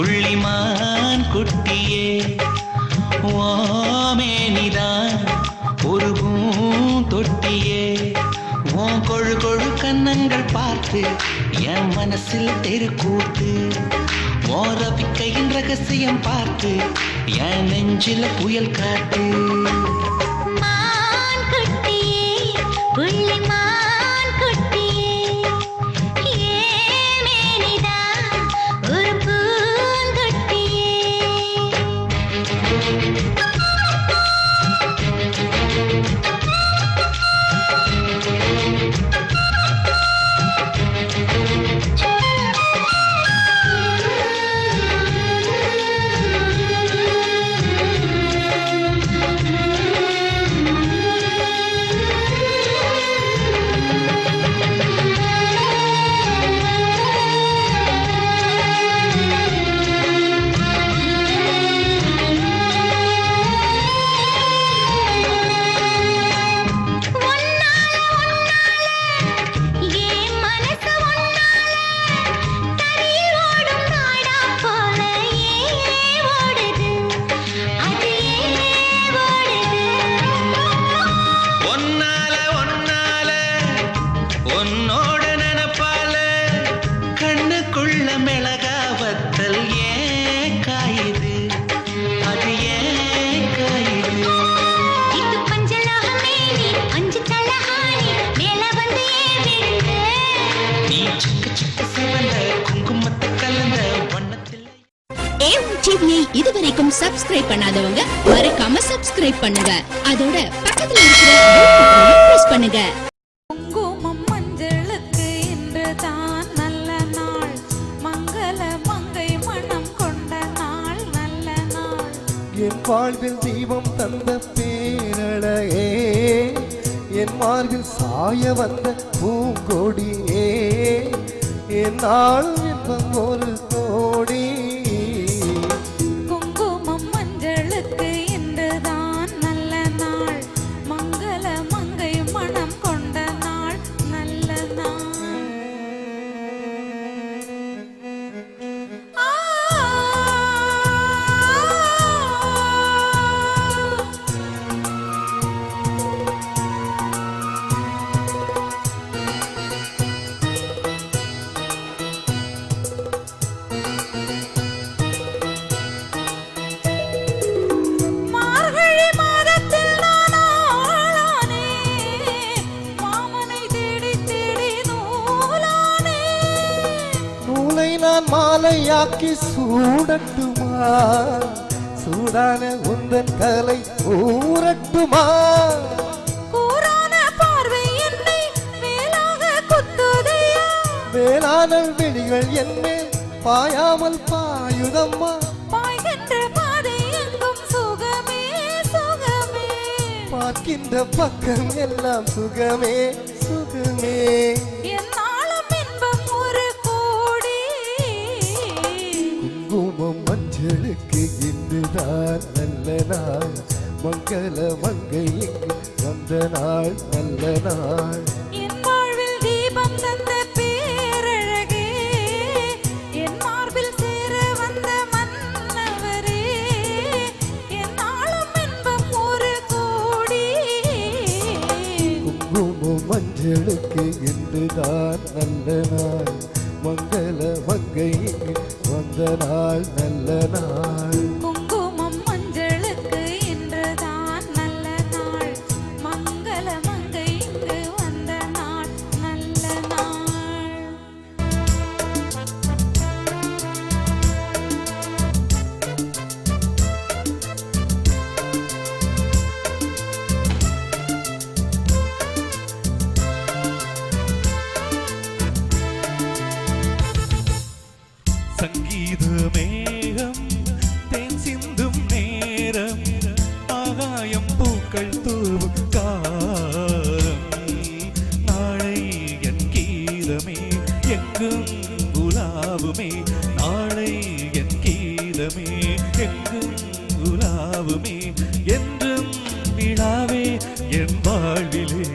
புள்ளிமான் குட்டியே ஓமேனிதான் ஒரு பூந்தொட்டியே உன் கொழு கொழு கன்னங்கள் பார்த்து என் மனசில் தெருக்கூத்து ஓரபிக்கையின் ரகசியம் பார்த்து என் நெஞ்சில புயல் காத்து இதுவரைக்கும் சப்ஸ்கிரைப் பண்ணாதவங்க மறக்காம சப்ஸ்கிரைப் பண்ணுங்க. அதோட பக்கத்துல இருக்கிற பெல் பட்டனை பிரஸ் பண்ணுங்க. குங்குமம் மஞ்சளுக்கு இன்று தான் நல்ல நாள், மங்கள மங்கை மனம் கொண்ட நாள், நல்ல நாள். என் வாழ்வில் தீபம் தந்த பேரழகே, என் மார்பில் சாய வந்த பூங்கொடியே, என் நாளும் இன்பம் ஒரு கோடி. மாலையாக்கி சூடட்டுமா, சூடான உந்தன் கலை ஊரட்டுமா, கூரான பார்வை என்னை வேலாக குத்துதையா, வேளாண் விழிகள் என்னை பாயாமல் பாயுதம்மா, பாய்கின்ற பாதை எங்கும் சுகமே சுகமே, பார்க்கின்ற பக்கம் எல்லாம் சுகமே சுகமே. குங்குமம் மஞ்சளுக்கு இன்றுதான் நல்ல நாள், மங்கள மங்கை இங்கு வந்த நாள், நல்ல நாள். என் வாழ்வில் தீபம் தந்த பேரழகே, என் மார்பில் சேர வந்த மன்னவரே, என் நாளும் இன்பம் ஒரு கோடி. குங்குமம் மஞ்சளுக்கு இன்றுதான் நல்ல நாள், மங்கள மங்கை இங்கு வந்த நாள், நல்ல நாள். குங்குமம் மஞ்சளுக்கு இன்றுதான் நல்ல நாள், மங்கள மங்கை இங்கு வந்த நாள், நல்ல நாள். சங்கீத மேகம் தேன் சிந்தும் நேரம், ஆகாயம் பூக்கள் தூவும் காலம், நாளை என் கீதமே எங்கும் உலாவுமே, நாளை என் கீதமே எங்கும் உலாவுமே, என்றும் விழாவே என் வாழ்விலே.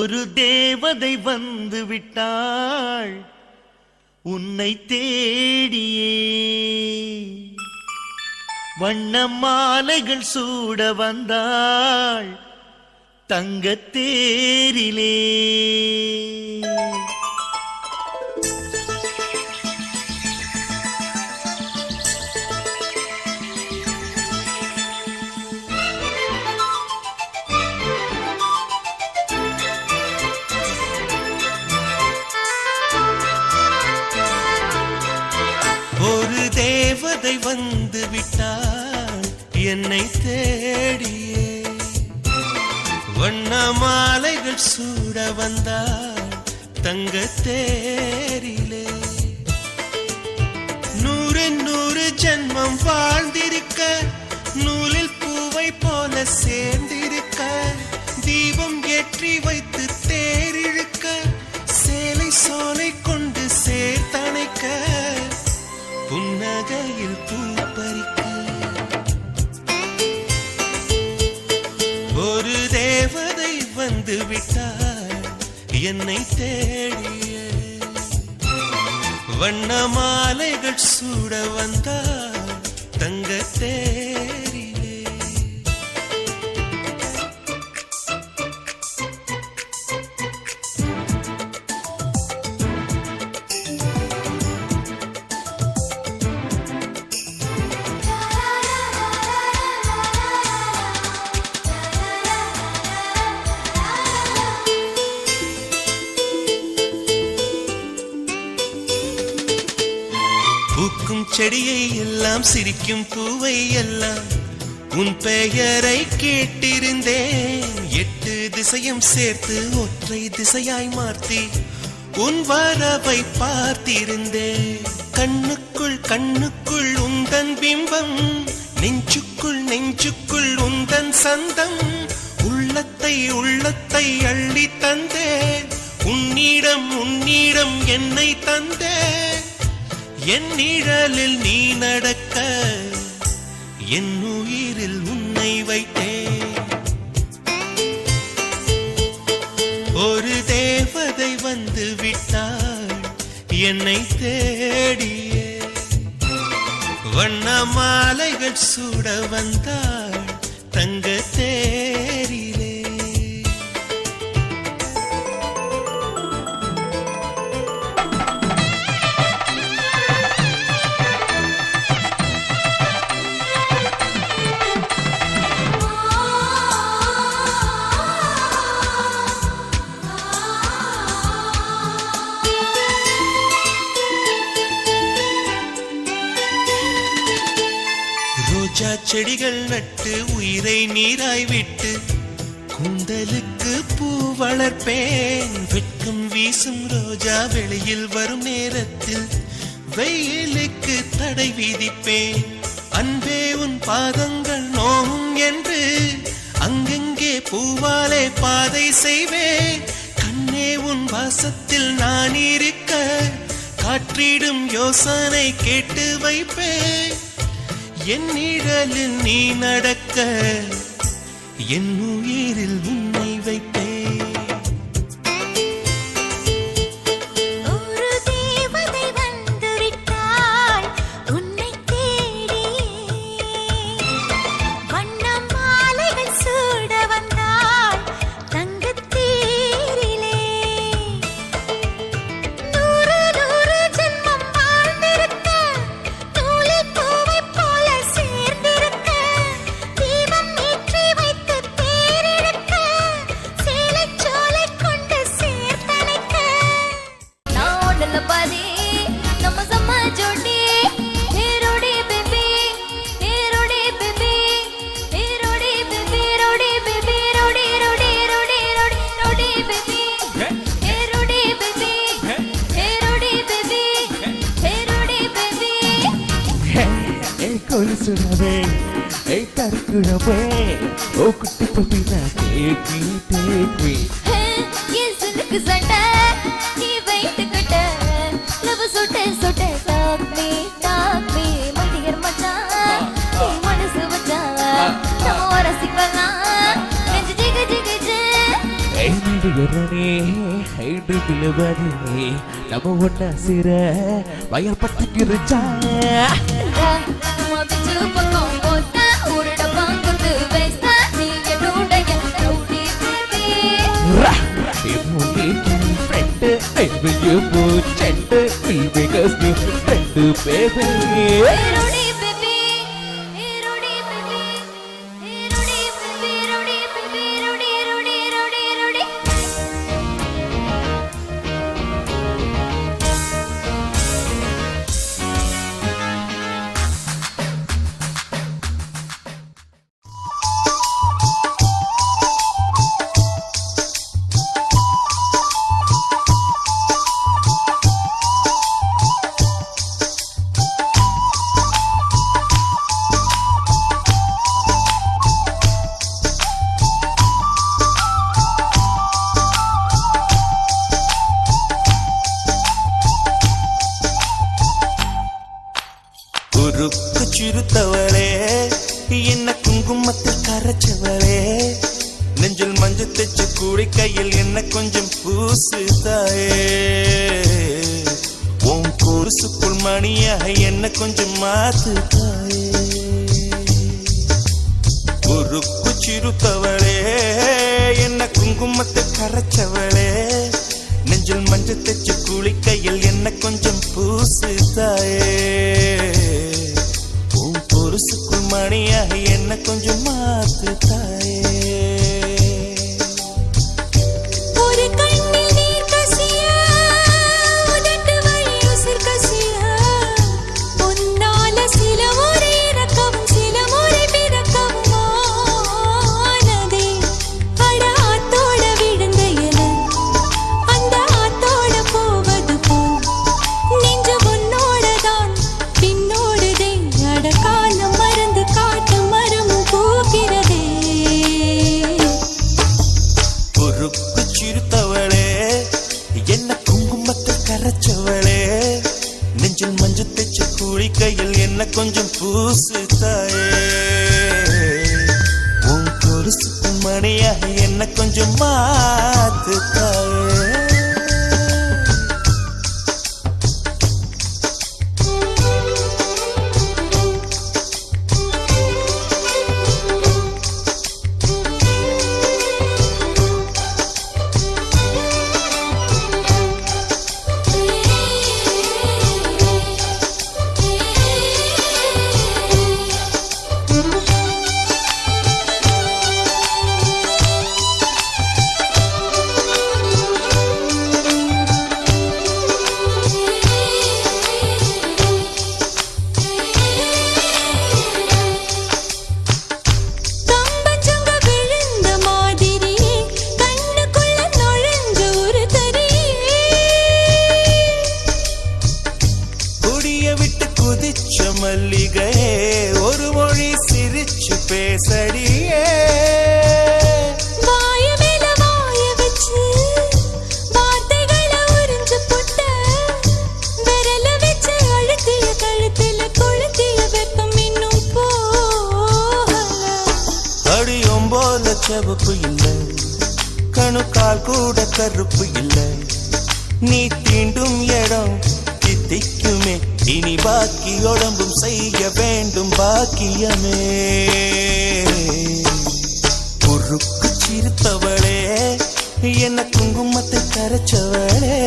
ஒரு தேவதை வந்து விட்டாள் உன்னை தேடியே வண்ண மாலைகள் சூட வந்தாள் தங்கத் தேரிலே ஒரு தேவதை வந்து விட்டாள் என்னை தேடியே வண்ண மாலைகள் சூட வந்தாள் தங்கத் தேரிலே 100 ஜென்மம் வாழ்ந்திருக்க நூலில் பூவை போல சேர்ந்திருக்க தீபம் ஏற்றி வைத்து தேரிழுக்க சேலை சோலை கொண்டு சேர்த்தணைக்க புன்னகையில் பூ பறிக்க ஒரு தேவதை வந்து விட்டாள் என்னை தேடிய வண்ண மாலைகள் சூட வந்தாள் தங்கத் தேரிலே பூக்கும் செடியை எல்லாம் சிரிக்கும் பூவை எல்லாம் உன் பெயரை கேட்டிருந்தேன் 8 திசையும் சேர்த்து ஒற்றை திசையாய் மாற்றி உன் வரவை பார்த்திருந்தேன் கண்ணுக்குள் உந்தன் பிம்பம் நெஞ்சுக்குள் உந்தன் சந்தம் உள்ளத்தை அள்ளி தந்தேன் உன்னிடம் என்னை தந்தேன் என் நிழலில் நீ நடக்க என் உயிரில் உன்னை வைத்தேன் ஒரு தேவதை வந்து விட்டாள் என்னை தேடியே வண்ண மாலைகள் சூட வந்தாள் தங்கத் தேரிலே ரோஜா செடிகள் நட்டு உயிரை நீராய் விட்டு கூந்தலுக்கு பூ வளர்ப்பேன் வெட்கம் வீசும் ரோஜா வெளியில் வரும் நேரத்தில் வெயிலுக்கு தடை விதிப்பேன் அன்பே உன் பாதங்கள் நோகும் என்று அங்கெங்கே பூவாலே பாதை செய்வேன் கண்ணே உன் வாசத்தில் நான் இருக்க காற்றிடும் யோசனை கேட்டு வைப்பேன் என் நிழலில் நீ நடக்க என் உயிரில் உன்னை வைப்பேன் ஒரு தேவதை வந்து விட்டாள் உன்னை தேடியே வண்ண மாலைகள் சூட வந்தாள் தங்கத் தேரிலே 100 ஜென்மம் வாழ்ந்திருக்க நூலில் பூவை போல சேர்ந்திருக்க தீபம் ஏற்றி வைத்து தேரிழுக்க சேலைச் சோலை கொண்டு சேர்த்தணைக்க நான் ஒண்ணுல பாதி நம்ம சம்ம ஜோடி ஹீரோடி பேபி ஹீரோடி பேபி ஹீரோடி பேபி ரோடி பேபி ரோடி ரோடி ரோடி ரோடி ரோடி பேபி ஹீரோடி பேபி ஹீரோடி பேபி ஹீரோடி பேபி ஏய் கொலுசுடவே ஏய் கருக்குடவே ஓ குட்டி பப்பினா டேக் மீ எசுனுக்கு சண்டை நீ வைத்து கட்ட லவ் சொட்ட சொட்ட டாக் மீ மடியர் மச்சான் நீ மனசு வச்சா நம்ம ரசிக்கலாம் நெஞ்சு ஜிகு ஜிகு ஜே ஏய் நீ வீரனே என்று விழுவதே நம்ம ஒன்ன சிற வயல் பட்டுக்கிருச்சா மதிச்சு பக்கம் போட்ட ஒரு டப்பா கொண்டு வைத்த நீ என்னுடைய rowdy baby friend, baby, you would tender, will make us new friend, baby. Rowdy baby rowdy baby rowdy baby rowdy baby rowdy rowdy rowdy rowdy குறுக்கு சிறுத்தவளே என்ன குங்குமத்தில் கரைச்சவளே நெஞ்சில் மஞ்சள் தைச்சு கூடி கையில் என்ன கொஞ்சம் பூசு தாயே உன் கொலுசுக்குள் மணியாக என்ன கொஞ்சம் மாத்து தாயே குறுக்கு சிறுத்தவளே என்ன குங்குமத்தில் கரைச்சவளே நெஞ்சில் மஞ்சள் தைச்சு கூலி கையில் என்ன கொஞ்சம் பூசு தாயே உன் பொருசுக்குள் மணியாக என்ன கொஞ்சம் மாத்து தாயே ஒரு கண்ணில் நீர் கசிய உதட்டு வழி உசிர் கசிய உன்னால சில முறை இறக்கவும் சில முறை பிறக்கவும் ஆனதே அட ஆத்தோட விழுந்த இல அந்த ஆத்தோட போவது போல் நெஞ்சு உன்னோடதான் பின்னோடுதே அட காலம் மறந்து காட்டு மரமும் பூக்கிறதே குறுக்கு சிறுத்தவளே என்ன குங்குமத்தில் கரைச்சவளே நெஞ்சில் மஞ்சள் தைச்சு கூலி கையில் என்ன கொஞ்சம் பூசு தாயே உன் கொலுசுக்குள் மணியாக என்ன கொஞ்சம் மாத்து தாயே கம்பச்சங்க விழுந்த மாதிரி கண்ணுக்குள்ள நுழைஞ்ச ஒரு தரியே குடிய விட்டு குதிச்ச மல்லிகையே ஒரு மொழி சிரிச்சு பேசடியே வாய மேல வாய வச்சு வார்த்தைகளை உறிஞ்சு புட்ட விரல வச்சு அழுத்திய கழுத்துல கொளுத்திய வெப்பம் இன்னும் போகல அடியும் போல செவப்பு இல்லை கணு கால் கூட கருப்பு இல்லை நீ தீண்டும் இடம் தித்திக்குமே இனி பாக்கி உடம்பும் செய்ய வேண்டும் பாக்கியமே குறுக்கு சிறுத்தவளே என்ன குங்குமத்தை கரைச்சவளே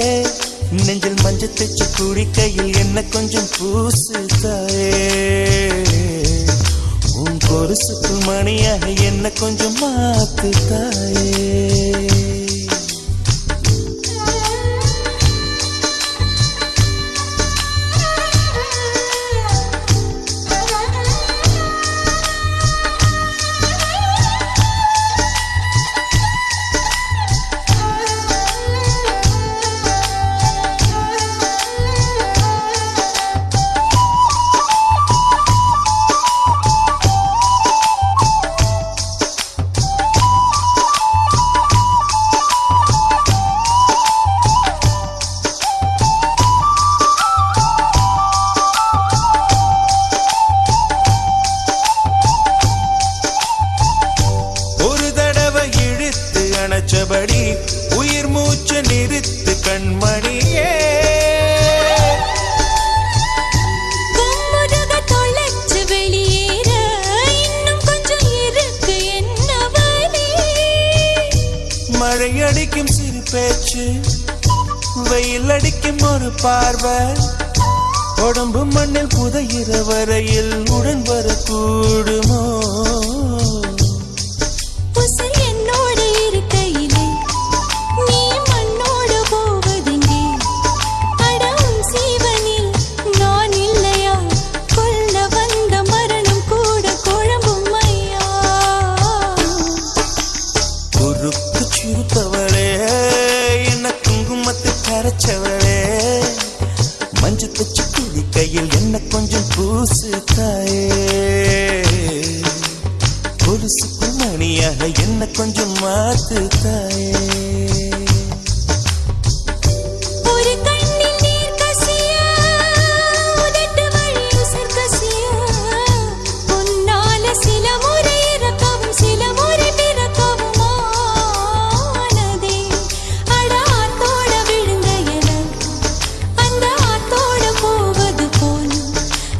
நெஞ்சில் மஞ்சள் தைச்சு கூடி கையில் என்ன கொஞ்சம் பூசு தாயே உன் கொலுசுக்குள் மணியாக என்ன கொஞ்சம் மாத்து தாயே மூச்சு நிறுத்து கண்மணியே கும்முருக தொலைச்சு வெளியேற இன்னும் கொஞ்சம் இருக்கு என்ன வழி மழை அடிக்கும் சிறு பேச்சு வெயில் அடிக்கும் ஒரு பார்வை உடம்பு மண்ணில் புதையிற வரையில் உடன் வரக்கூடுமோ உசர் என்னோடு இருக்கையிலே நீ மண்ணோடு போவதெங்கே அடவும் சீவனில் நான் இல்லையா கொல்ல வந்த மரணம் கூட குழம்பும் ஐயா குறுக்கு சிறுத்தவளே என்ன குங்குமத்து கரைச்சவளே மஞ்சு தச்சு குடி கையில் என்ன கொஞ்சம் பூசு தாயே கொலுசுக்கு மணியாக என்ன கொஞ்சம் மாத்து தாயே ஒரு கண்ணில் நீர் கசியா உதட்டு வழி உசர் கசியா உன்னால சில முறை இறக்கவும் சில முறை பிறக்கவும் ஆனதே அட ஆத்தோட விழுந்த என அந்த ஆத்தோட போவது போல்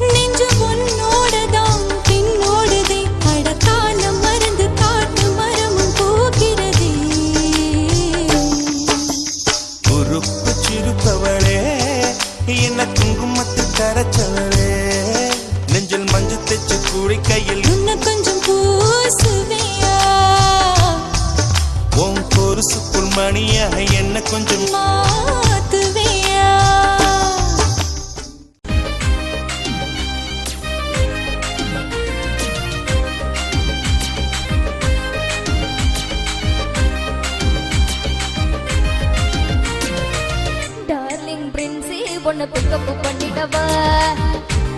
நெஞ்சு உன்னோட தான் பின்னோடுதே அட காலம் மறந்து காட்டு மரமும் போகிறதே குறுக்கு சிறுத்தவளே என்ன குங்குமத்து கரைச்சவளே நெஞ்சில் மஞ்சு தச்சு குடி கையில் உன்னை கொஞ்சம் பூசுவியா உன் கொலுசுக்குள் மணியாக என்ன கொஞ்சம் மாத்துவியா டார்லிங் பிரின்சி பொண்ணு பிக்கப் பண்ணிடவா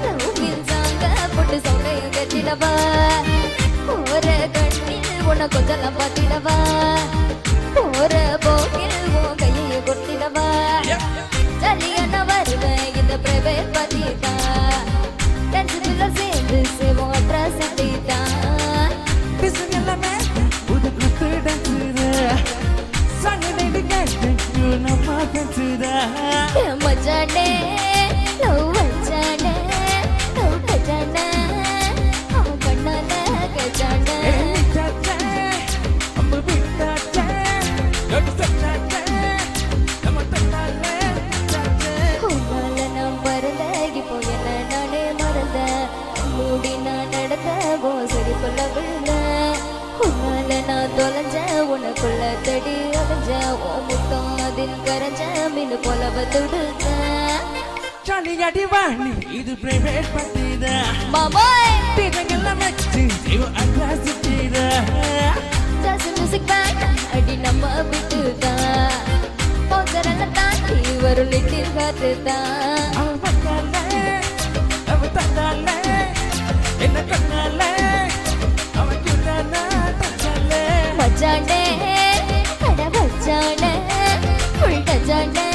லவ்வில் சாங்க போட்டு சவுண்டைய கட்டிடவா போற கண்ணில் உன்னை கொஞ்சம் பார்த்திடவா போற போக்கில் உன் கையை கொடுத்திடவா ஜல்லியான வருவேன் இந்த பிரைவேட் பார்த்திட்டா டான்ஸ் பிள்ளை சேர்ந்து சேவோம் அட்ராசிட்டி தான் பிசுங்கெல்லாமே புது குத்து டான்ஸுதா சங்கடை கேட்டு நம்ம டான்ஸுதா மச்சானே லவ் வச்சானே லவ் கச்சானே அவன் கண்ணால கச்சானே சாச்சா அம்பு பிட்டாச்சா கட்டு சாச்சா நம்ம தன்னாலே சாச்சா உன்னால நான் பறந்த இப்போ என்ன நானே மறந்த மூடி நான் நடந்த ஓ சிரிப்புல விழுந்த உன்னால நான் தொலைஞ்ச உனக்குள்ள தடி அலைஞ்ச ஓ முத்தம் அதில் கரைஞ்ச மீன் போல வந்துடுங்க ஜாலி அடி வாணி இது பிரைவேட் பார்ட்டிதா மாமாய் பிறங்கெல்லாம் வச்சு இவ அட்ராசிட்டிதா ஜாஸ் மியூசிக் பேண்ட் அடி நம்ம விட்டுதான் போதரெல்லாம் தாண்டி வரும் லிட்டில் காத்துதான் அவ வந்தாலே அவ தந்தாலே என்ன கண்ணாலே அவ கிட்டானா தச்சாலே மச்சானே அட வச்சானே ஃபுல் டச்சானே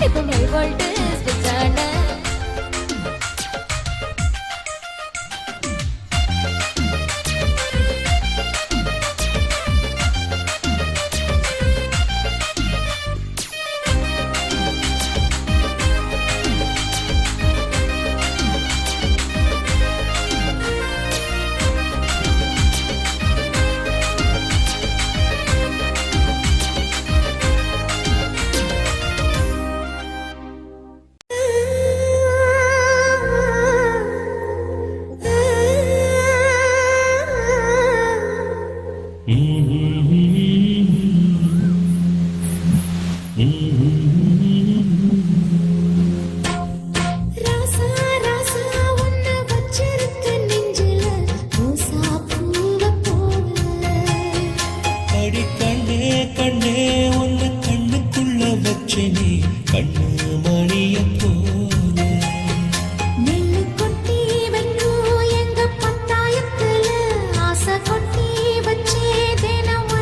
இப்போ நீ வோல்ட் ஸ்விட்சானே கொட்டி வச்சே தினம்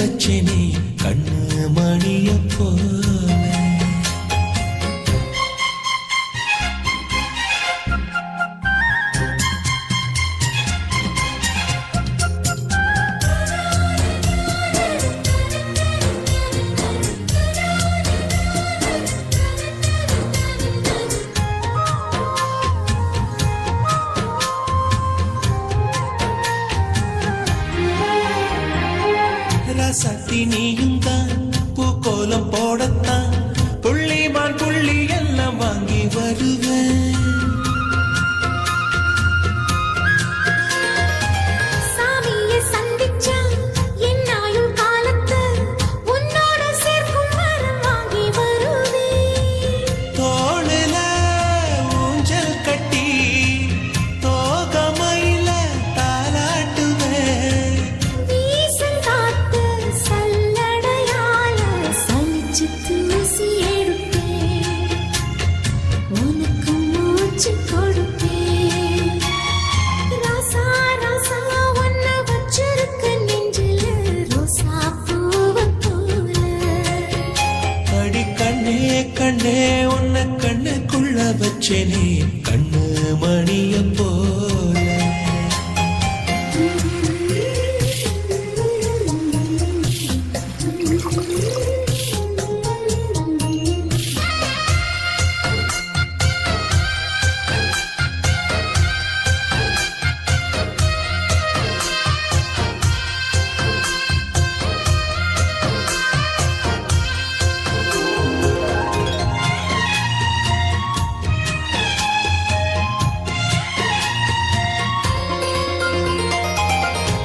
வச்சேனே கண்ணு மணிய போல சத்தி நீயும் தான் பூக்கோலம் போடத்தான் புள்ளிமான் புள்ளி எல்லாம் வாங்கி வருவேன் சாமியை சந்திச்சா என்னாயும் காலத்து உன்னோட சேர்க்கும் வரம் வாங்கி வருவேன் தோளுல ஊஞ்சல் கட்டி தோகமையில தாலாட்டுவேன் வீசங்காத்து சல்லடையால சலிச்சு தூசி எடுப்பேன் உனக்கு மூச்சு கொடுப்பேன் ராசா ராசா உன்னை வச்சிருக்க நெஞ்சில ரோசா பூவை போல அடி கண்ணே கண்ணே உன்னை கண்ணுக்குள்ள வச்சேனே கண்ணு மணிய போல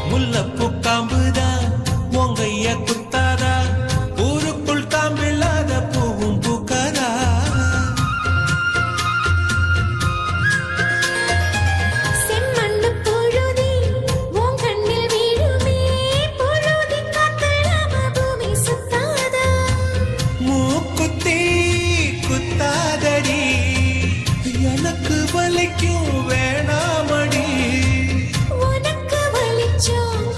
முல்லப்பூ காம்புதான் உங்கைய குத்தாதா ஊருக்குள் காம்பில்லாத பூவும் பூக்காதா செம்மண்ணு புழுதி உன் கண்ணில் வீழுமே புழுதி காத்தலாம பூமி சுத்தாதா மூக்குத்தி குத்தாதடி எனக்கு வலிக்கும் வேணாமடி உனக்கு வலிச்சோம்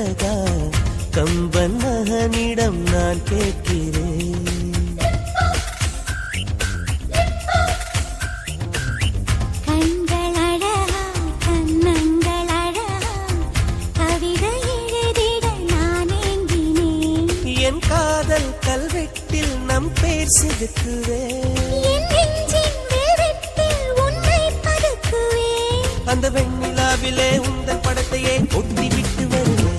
அழகா கம்பன் மகனிடம் நான் கேட்கிறேன். என் காதல் கல்வெட்டில் நம் பேர் செதுக்குவேன். அந்த வெண்ணிலாவிலே உந்தன் படத்தையே ஒட்டி விட்டு வருவேன்.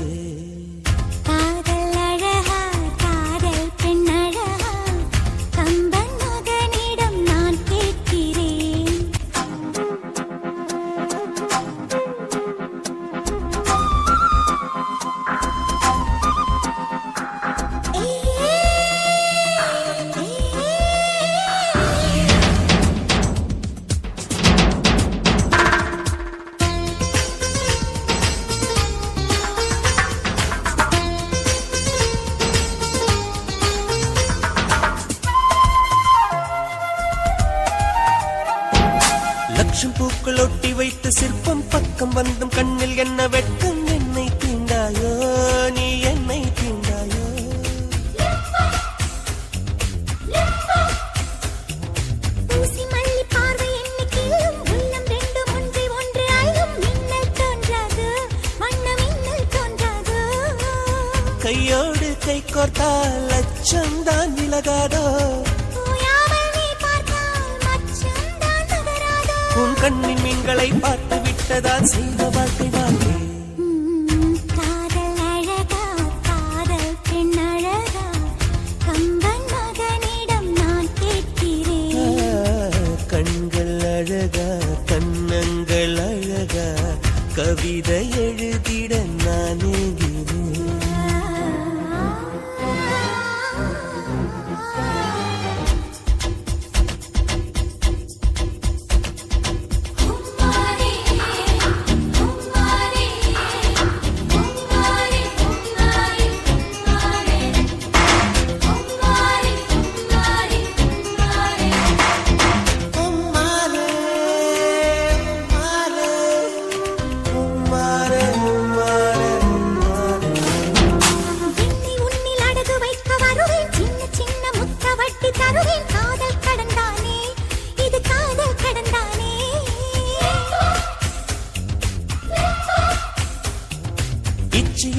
லட்சம் பூக்கள் ஒட்டி வைத்த சிற்பம் பக்கம் வந்தும் கண்ணில் என்ன வெட்கம். என்னை தீண்டாயோ நீ என்னை தீண்டாயோ. கையோடு கை கோர்த்தால் லட்சம் தான் விலகாதோ. உன் கண்ணின் மீன்களை பார்த்து விட்டதால் செய்த வாழ்க்கை வாழ்க்கை. காதல் அழகா காதல் பெண் அழகா கம்பன் மகனிடம் நான் கேட்கிறேன். கண்கள் அழகா கண்ணங்கள் அழகா கவிதை எழுதிட நான் ஏங்கினேன்.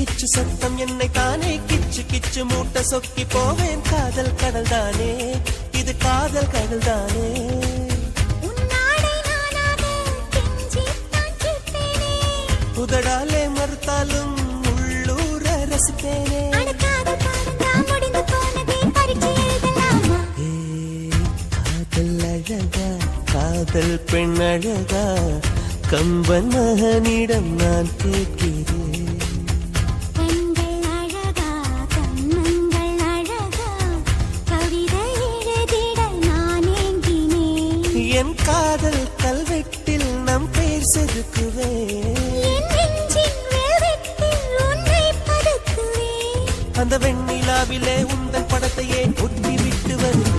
இச்சு சத்தம் என்னை தானே கிச்சு கிச்சு மூட்ட சொக்கி போவேன். காதல் கடல் தானே இது காதல் கடல் தானே. உதடாலே மறுத்தாலும் உள்ளூர ரசிப்பேனே. காதல் அழகா காதல் பெண் அழகா கம்பன் மகனிடம் நான் கேட்கிறேன். என் காதல் கல்வெட்டில் நம் பேர் செதுக்குவேன். அந்த வெண்ணிலாவிலே உந்தன் படத்தையே ஒட்டி விட்டு வருவேன்.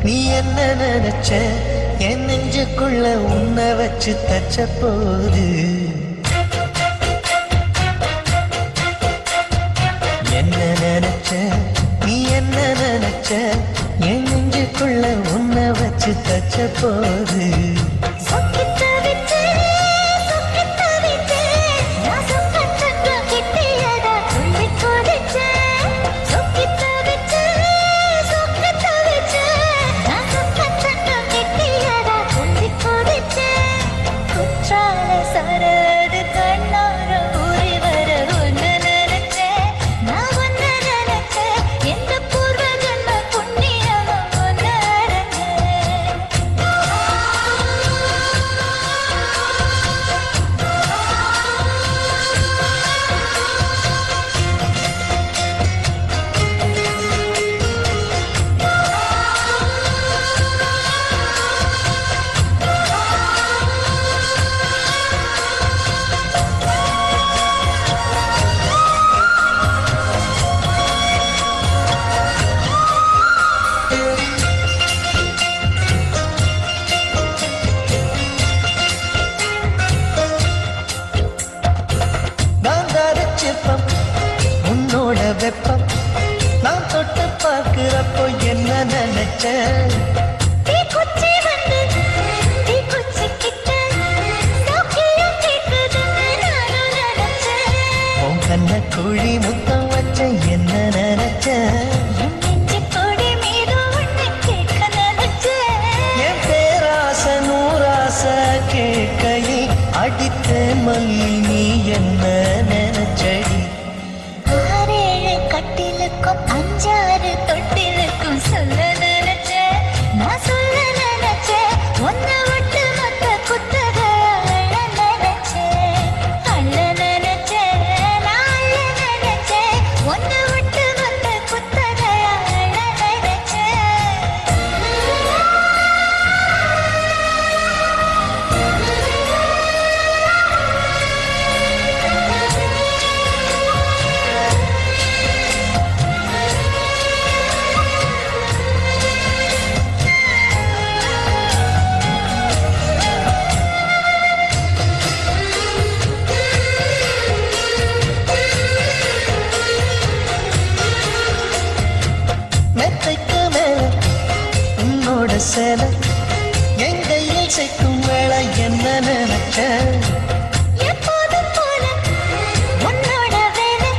நீ என்ன நினைச்ச என் நெஞ்சுக்குள்ள உன்னை வச்சு தச்ச போது. என்ன நினைச்ச நீ என்ன நினைச்ச என் நெஞ்சுக்குள்ள உன்னை வச்சு தச்ச போது. சரது கண்ணார உரி வர நினைச்சேன் தீக்குச்சி வந்து தீக்குச்சி கிட்ட சௌக்கியம் கேட்குதுன்னு நானும் நினைச்சேன். உன் கண்ண குழி முத்தம் வச்ச என்ன நினைச்சேன் என் நெஞ்சு கொடி மீது உன்னை கேட்க நினைச்சேன். என் பேராச நூறாச கேட்கையில் அடித்த மல்லி நீ என்ன நினைச்சடி 6-7 கட்டிலுக்கும் 5-6 தொட்டிலுக்கும் சொல்ல நினைச்சேன். நான் சொல்ல நினைச்சேன். உன்னை விட்டு மத்த குத்தக அள்ள நினைச்சேன். அள்ள நினைச்சேன். நான் அள்ள நினைச்சேன். உன்னை விட்டு மத்த குத்தக அள்ள நினைச்சேன். மெத்தைக்கு மேல உன்னோட சேல எங்கையில் சேர்க்கும் வேலை என்ன நினைச்சேன் எப்போதும் போல உன்னோட வேலை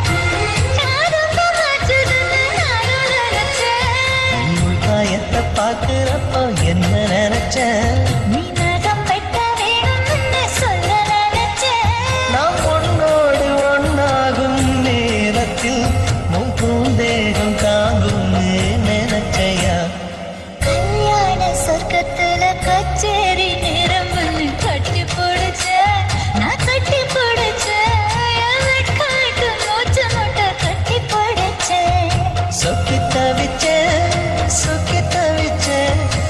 யாரும் மாற்றுதுன்னு நானும் நினைச்சேன். உன் காயத்தை பார்க்கிறப்போ என்ன நினைச்சேன் நீ நகம் வெட்ட வேணும்னு சொல்ல நினைச்சேன். நாம் உன்னோடு ஒன்னாகும் நேரத்தில் உன் பூந்தேகம் காங்கும்னு நினைச்சையா கல்யாண சொர்க்கத்துல கச்சேரி நேரம் வந்து கட்டி போடுச்ச. நான் கட்டி போடுச்சேன். காட்டு மூச்சு முட்டை கட்டி போடுச்சேன். சொக்கி தவிச்சேன்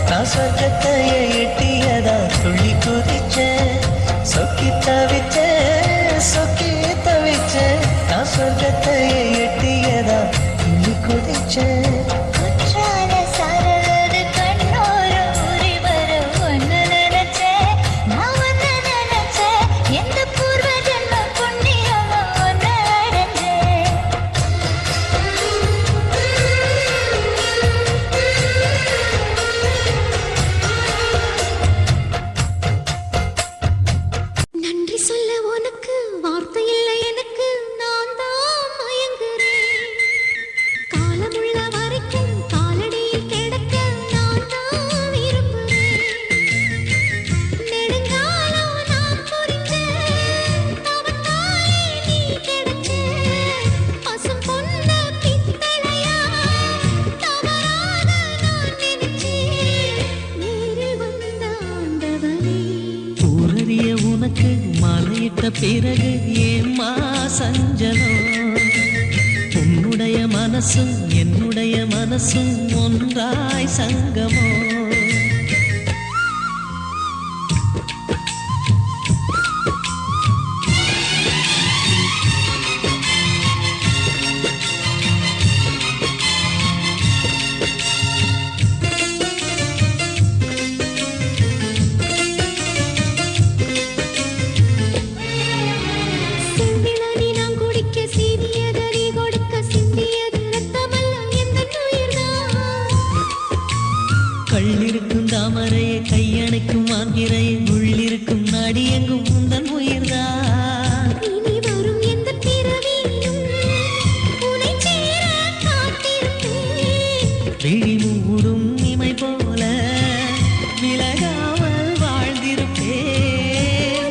நான் சொர்க்கத்தையே எட்டியதா துள்ளி குதிச்சேன் சொக்கி தவிச்சேன் நான் சொர்க்கத்தையே எட்டியதா துள்ளி குதிச்சேன் குற்றால சாரலது கண்ணோர ஊறி வர ஒன்னு நினைச்சேன். நான் ஒன்னு நினைச்சேன். எந்த பூர்வ ஜென்ம புண்ணியமா ஒன்னு அடைஞ்சேன். நன்றி சொல்ல உனக்கு வார்த்தை இல்லை எனக்கு நான் தான் மயங்குறேன் காலமுள்ள வரைக்கும் காலடியில் கிடக்க நான் தான் விரும்புறேன் நெடுங்காலம் நான் புரிஞ்சேன் தவத்தாலே நீ கிடைச்ச பசும் பொன்ன பித்தளையா தவறாக நான் நினைச்சேன் நேரில் வந்த ஆண்டவனே ஊரறிய உனக்கு மலையிட்ட பிறகு ஏம்மா சஞ்சலம் உன்னுடைய மனசும் என்னுடைய மனசும் ஒன்றாய் சங்கமோ செம்பிளனி நாம் குடிக்க சீனியதறி கொடுக்க சிந்தியது ரத்தமல்ல எந்த உயிர்தான் கள்ளிருக்கும் தாமரையை கையணைக்கும் ஆங்கிரையை உள்ளிருக்கும் நாடி எங்கும் உந்தன் உயிர்தான் இனி வரும் எந்த பிறவியிலும் உன்னை சேர காத்திருப்பேன் விழி மூடும் இமை போல விலகாமல் வாழ்ந்திருப்பேன்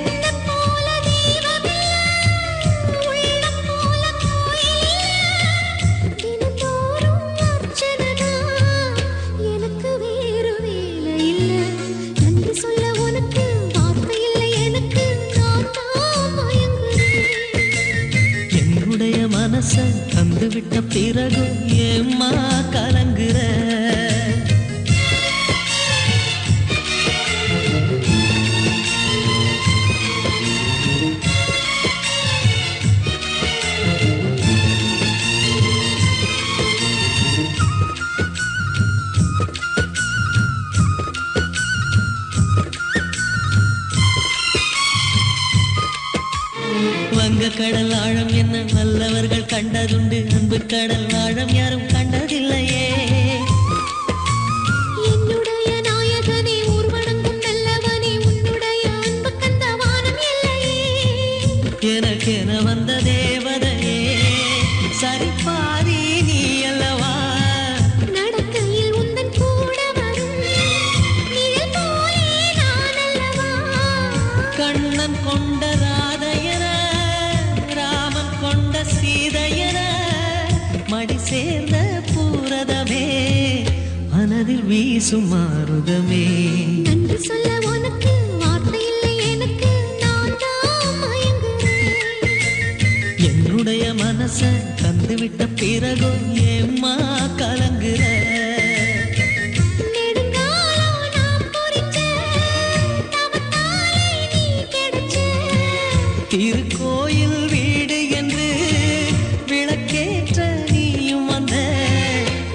உன்னைப் போல தெய்வமில்லை, உள்ளம் போல கோயிலில்லை. தினந்தோறும் அர்ச்சனைதான், எனக்கு வேறு வேலை இல்லை. நன்றி சொல்ல உனக்கு வார்த்தை இல்லை எனக்கு நான் தான் மயங்குறேன் என்னுடைய மனச தந்துவிட்ட பிறகு ஏம்மா கலங்குற வங்கக்கடல் ஆழம் என்ன வல்லவர்கள் கண்டதுண்டு அன்பு கடல் ஆழம் யாரும் கண்டதில்லையே கீதையன மடி சேர்ந்த பூரதமே மனதில் வீசும் மாறுதமே நன்றி சொல்ல உனக்கு வார்த்தை இல்லை எனக்கு நான் தான் மயங்குறேன் என்னுடைய மனச தந்துவிட்ட பிறகும் ஏம்மா கலங்குற நெடுங்காலம் நான் பொறிச்ச தவத்தாலே நீ கிடைச்ச திருக்கோயில் வீடு என்று விளக்கேற்ற நீயும் வந்த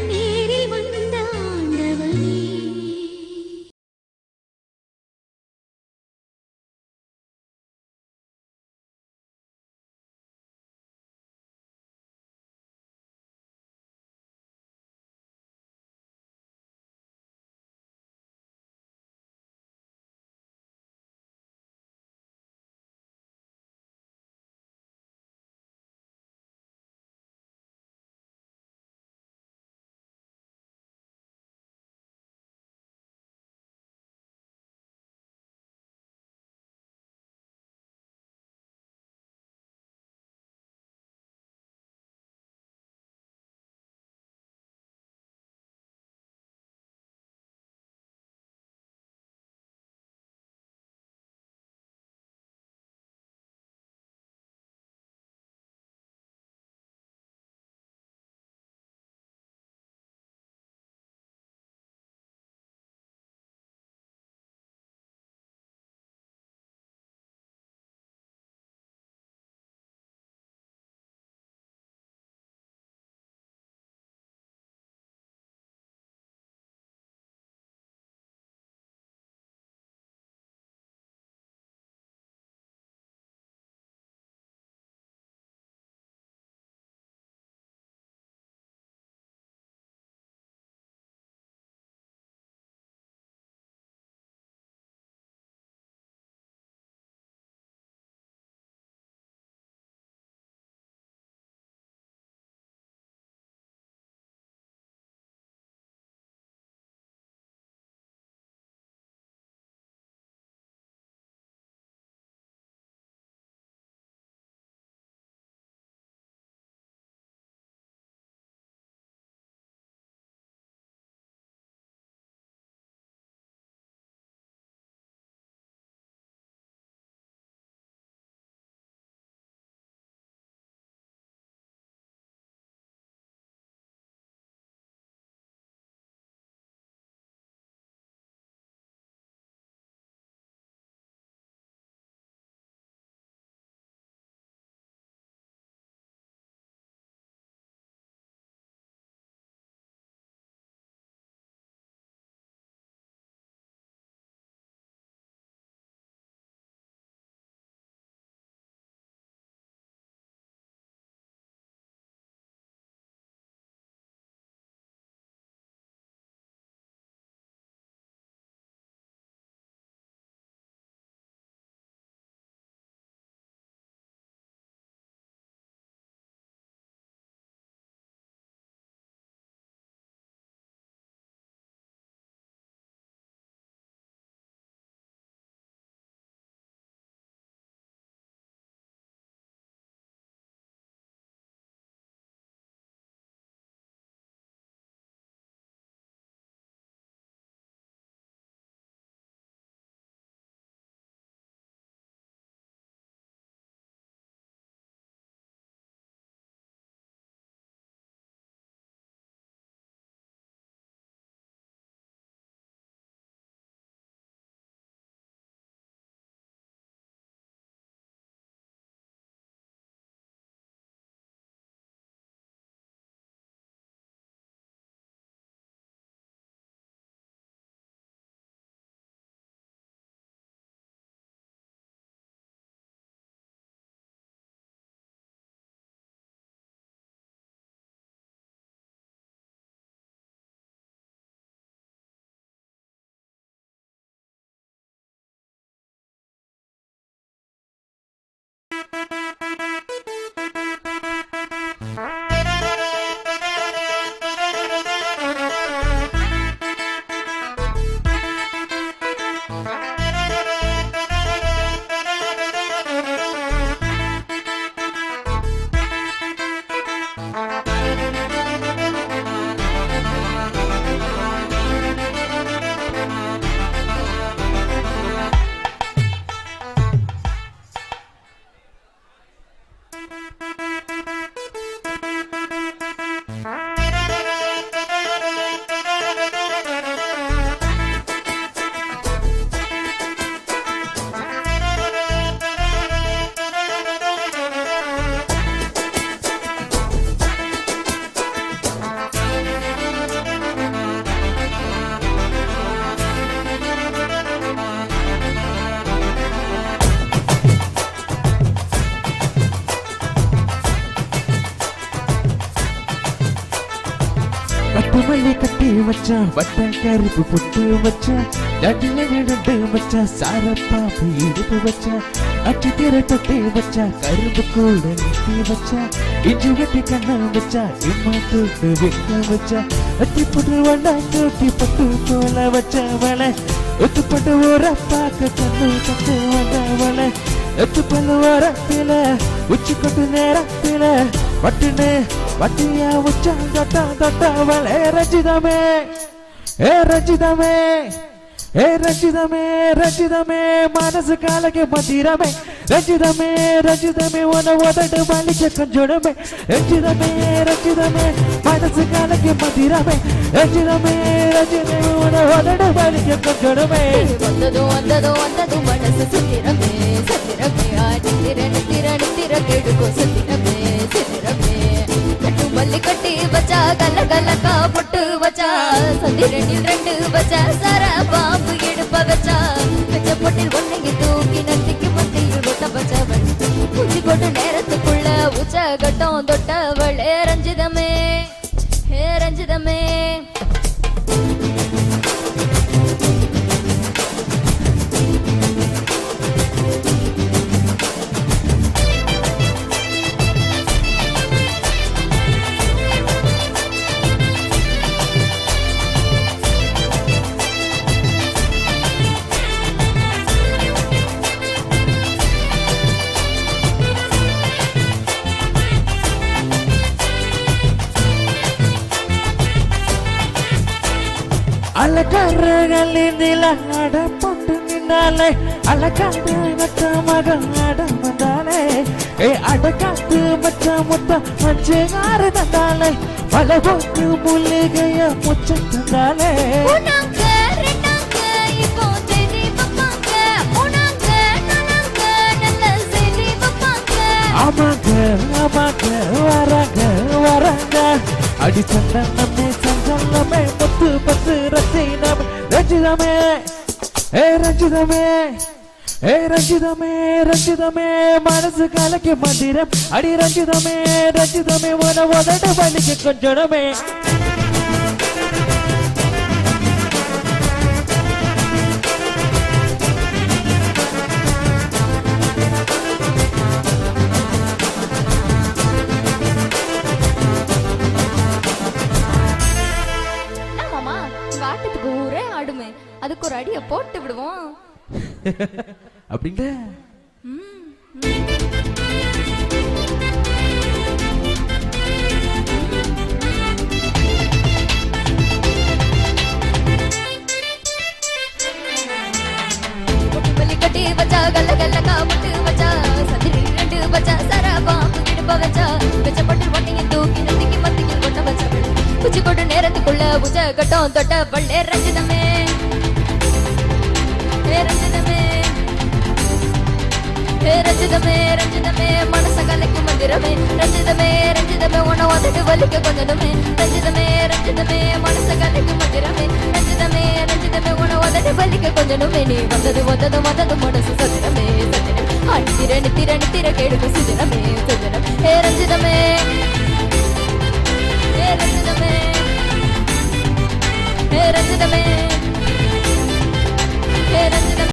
நேரில் வந்த ஆண்டவனே பட்டு மல்லி கட்டி வச்சான் வட்ட கருப்பு பொட்டு வச்சான் நடுல நடு வச்சான் சாரப்பாப்பு இடுப்பு வச்சான் அச்சு திரை தொட்டி வச்சா கரும்பு கூட நிறுத்தி வச்சா இஞ்சி வெட்டி கண்ண வச்சா இம்மா தூட்டு வெக்க வச்சா அத்தி புட்டு வண்ணா தூட்டி பட்டு போல வச்சவளை ஒத்துப்பட்டு ஊற பார்க்க கண்ணு கட்டு வந்தவளை எத்துப்பல்லு ஓரத்தில உச்சி கொட்டு நேரத்தில பட்டுன்னு பட்டியா உச்சா தொட்டா தொட்டவளே ரஞ்சிதமே ஏ ரஞ்சிதமே ஏ ரஞ்சிதமே ரஞ்சிதமே மனசு காலಕ್ಕೆ மந்திரமே ரஞ்சிதமே ரஞ்சிதமே உன உதடு மல்லிக்க கொஞ்சுடமே ரஞ்சிதமே ரஞ்சிதமே மனசு காலಕ್ಕೆ மந்திரமே ரஞ்சிதமே ரஞ்சிதமே உன உதடு மல்லிக்க கொஞ்சுடமே வந்ததோ வந்ததோ வந்தது மனசு சுத்திரமே சுத்திரமே நித்திர கெடுக்கோ சுத்திரமே சுத்திரமே கட்டு மல்லி கட்டி வச்சா கல்ல கல்லக்கா பொட்டு வச்சா சந்திரனில் 2 வச்சா சர பாம்பு எடுப்ப வச்சா வச்ச பொட்டில் ஒன்னைக்கு தூக்கி நத்திக்கு மத்தியில் ஒட்ட வச்சவள் குச்சி கொண்டு நேரத்துக்குள்ள உச்ச கட்டம் தொட்டவளே ரஞ்சிதமே ஹே ரஞ்சிதமே அலக்காரகளில் அட போட்டு நின்னாலே அலக்காத்து மச்ச மகள் அட வந்தாலே ஏ அடக்காத்து மச்ச முத்த மஞ்சள் தந்தாலே பல போட்டு மூலிகைய முச்ச தந்தாலே உனங்க ரெண்டாங்க இப்போ தேதி பப்பாங்க உனங்க நனங்க நல்ல செய்தி பப்பாங்க ஆமாங்க ஆமாங்க வராங்க வராங்க அடி சந்தனமே சந்தனமே பத்து பத்து ரத்தினமே ரஞ்சிதமே ஏ ரஞ்சிதமே ஏ ரஞ்சிதமே ரஞ்சிதமே மனசு காலಕ್ಕೆ மந்திரம் அடி ரஞ்சிதமே ரஞ்சிதமே உன உதடு வலிக்க கொஞ்சமே ஆமாமா காட்டுக்கு ஊரே ஆடுமே அதுக்கு ஒரு அடியை போட்டு விடுவோம் அப்படிங்க மல்லி கட்டி வச்சா கல்ல கல்லக்கா பொட்டு வச்சா சந்திரி 2 வச்சா சர பாம்பு இடுப்ப வச்சா வச்ச பட்டு ஒட்டிங்க தூக்கி நத்திக்கு மத்திக்கு கொட்ட வச்சா குச்சி கொண்டு நேரத்துக்குள்ள உச்ச கட்டம் தொட்ட பள்ளே ரஞ்சிதமே ஹே ரஞ்சிதமே ஹே ரஞ்சிதமே ரஞ்சிதமே மனச கலைக்கு மந்திரமே ரஞ்சிதமே ரஞ்சிதமே உன உதட்டு வலிக்க கொஞ்சமே ரஞ்சிதமே ரஞ்சிதமே மனச கலைக்கு மந்திரமே ரஞ்சிதமே ரஞ்சிதமே உன உதட்டு வலிக்க கொஞ்சமே நீ வந்தது வந்தது வந்தது மனசு சத்திரமே சத்திரம் நித்திர கேடுக்கு சுதிரமே சுதிரம் ஹே ரஞ்சிதமே ஹே ரஞ்சிதமே ஹே ரஞ்சிதமே ஹே ரஞ்சிதமே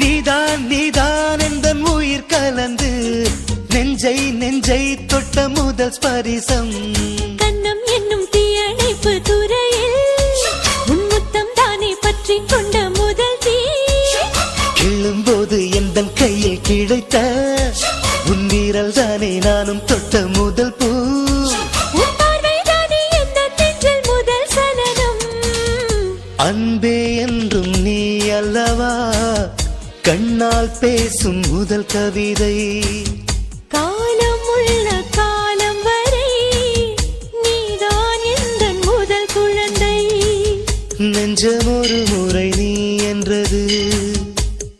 நீதான் நீதான் எந்த உயிர் கலந்து நெஞ்சை நெஞ்சை தொட்ட முதல் ஸ்பரிசம் கண்ணம் என்னும் தீயணைப்பு துறையில் உன்முத்தம் தானே பற்றி கொண்ட முதல் தீ எழும்போது எந்த கையில் கிடைத்த உன் வீரல் தானே நானும் தொட்ட முதல் பூ உன் பார்வை தானே எந்த நெஞ்சில் முதல் சலனம் அன்பே என்றும் நீ அல்லவா கண்ணால் பேசும் முதல் கவிதை காலம் உள்ள காலம் வரை நீதான் எந்த முதல் குழந்தை நெஞ்சம் ஒரு முறை நீ என்றது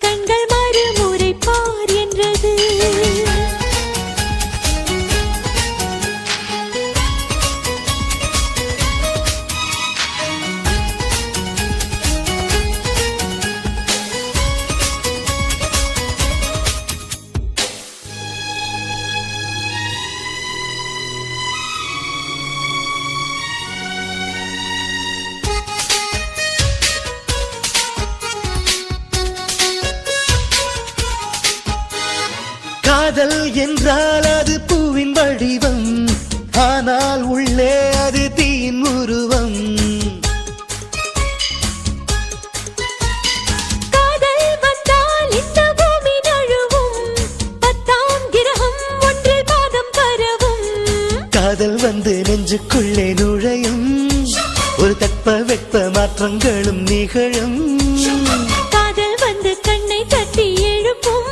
கண்கள் மறுமுறை பார் என்றது காதல் என்றால் அது பூவின் வடிவம் ஆனால் உள்ளே அது தீயின் உருவம் காதல் வந்தால் இந்த பூமி நழுவும் 10ஆம் கிரகம் ஒன்றில் பாதம் பரவும் காதல் வந்து நெஞ்சுக்குள்ளே நுழையும் ஒரு தட்ப வெட்ப மாற்றங்களும் நிகழும் காதல் வந்து கண்ணை தட்டி எழுப்பும்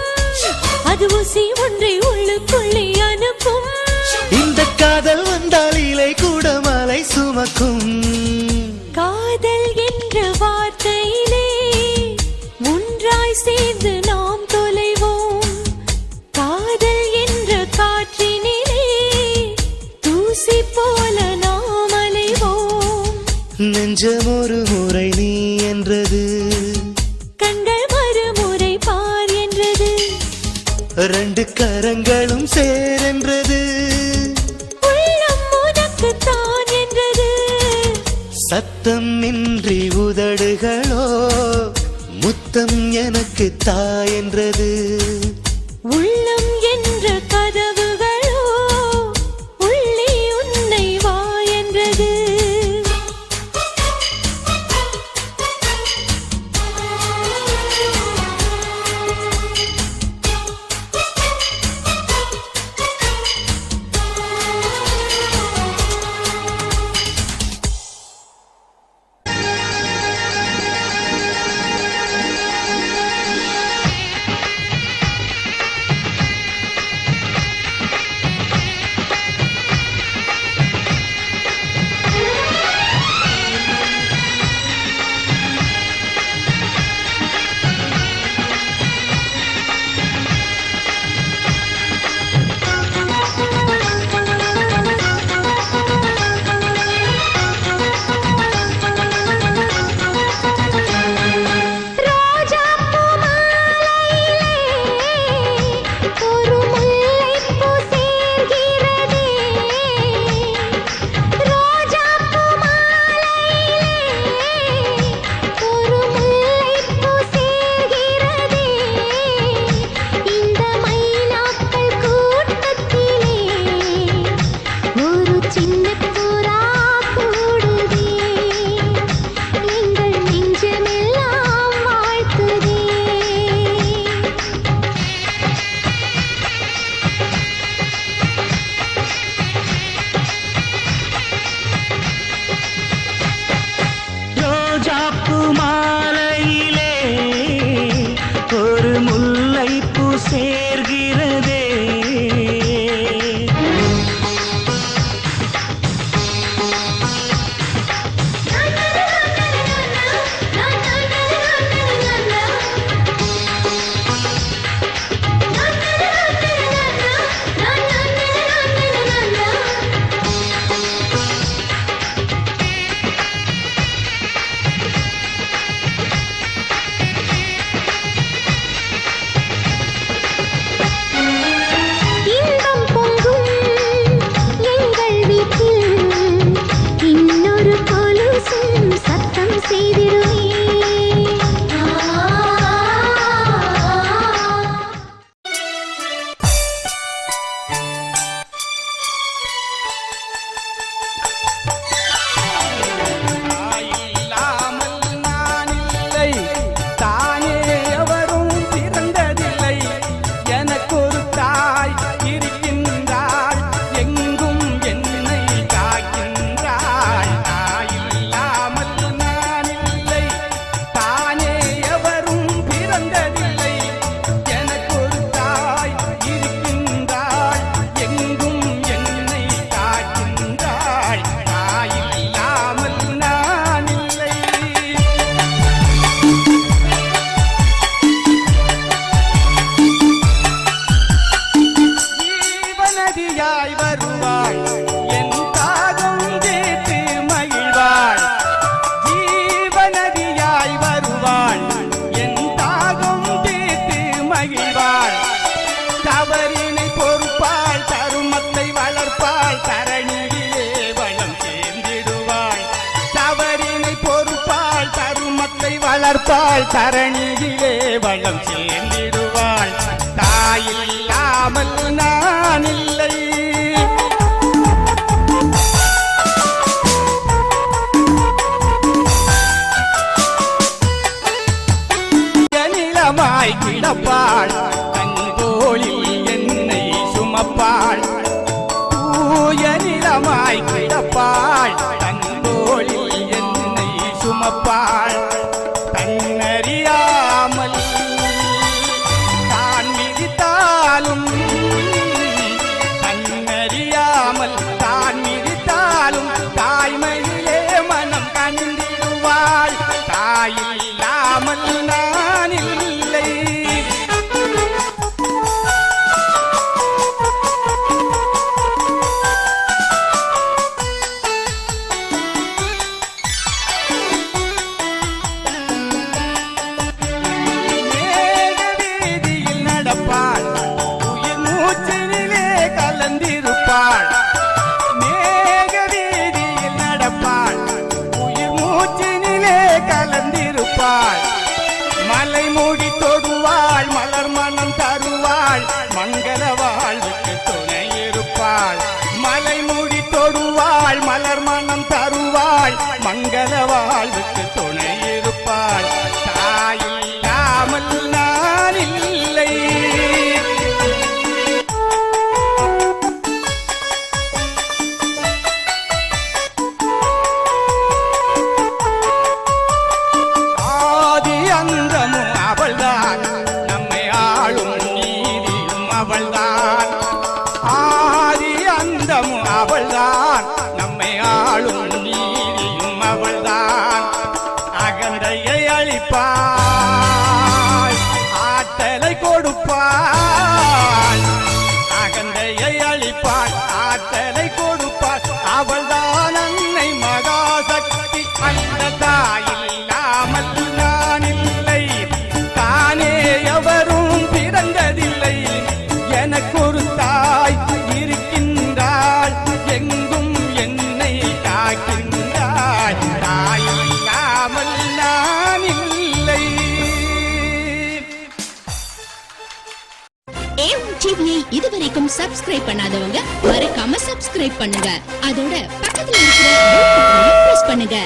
அது ஊசி ஒன்றை உள்ளுக்குள்ளே அனுப்பும் இந்த காதல் வந்தால் இலை கூட மலை சுமக்கும் காதல் என்ற வார்த்தையிலே ஒன்றாய் சேர்ந்து நாம் தொலைவோம் காதல் என்ற காற்றினிலே தூசி போல நாம் அலைவோம் நெஞ்சம் ஒரு முறை நீ என்றது கண்கள் மறுமுறை பார் என்றது ரெண்டு கரங்களும் சேரென்றது உள்ளம் உனக்கு தான் என்றது சத்தம் இன்றி உதடுகளோ முத்தம் எனக்கு தாயென்றது உள்ளம் என்ற கதவுகளோ உள்ளே உன்னை வா என்றது இருப்பாள் தரணியிலே வளம் சேர்ந்திடுவாள் தாயில்லாமல் நான் இல்லை நிலமாய் கிடப்பாள் தங்கோளில் என்னை சுமப்பாள் தூய நிலமாய் கிடப்பாள் தங்கோளில் என்னை சுமப்பாள் தன்னறியாமல் தான் மிதித்தாலும் தன்னறியாமல் தான் மிதித்தாலும் தாய்மையிலே மனம் கண்டிடுவாள் தாயில்லாமல் நான் இல்லை வீதியில் நடப்பாள் உயிர் மூச்சினிலே கலந்திருப்பாள் மேக வீதியில் நடப்பாள் உயிர் மூச்சினிலே கலந்திருப்பாள் மலை மூடி தொடுவாள் மலர் மனம் தருவாள் மங்கள வாழ்வுக்கு துணை இருப்பாள் மலை மூடி தொடுவாள் மலர் மனம் தருவாள் மங்கள வாழ்வுக்கு துணை இருப்பாள் தாயில்லாமல் நான் இல்லை ஆதி அந்தமும் அவள்தான் நம்மை ஆளும் நீதியும் அவள்தான் ஆதி அந்தமும் அவள்தான் நம்மை ஆளும் நீதியும் அவள்தான் அகந்தையை அழிப்பாள் ஆற்றலை கொடுப்பாள் அகந்தையை அழிப்பாள் ஆற்றலை கொடுப்பாள் அவள்தான் அன்னை மகாசக்தி அந்த தாயில்லாமல் நான் இல்லை தானே எவரும் பிறந்ததில்லை எனக்கொரு தாய் இருக்கின்றாள் எங்கும் என்னை காக்கின்றாள் தாயில்லாமல் நான் இல்லை டிவியை இதுவரைக்கும் சப்ஸ்கிரைப் பண்ணாதவங்க மறக்காம சப்ஸ்கிரைப் பண்ணுங்க அதோட பக்கத்துல இருக்கிற பெல் பட்டனையும் பிரஸ் பண்ணுங்க.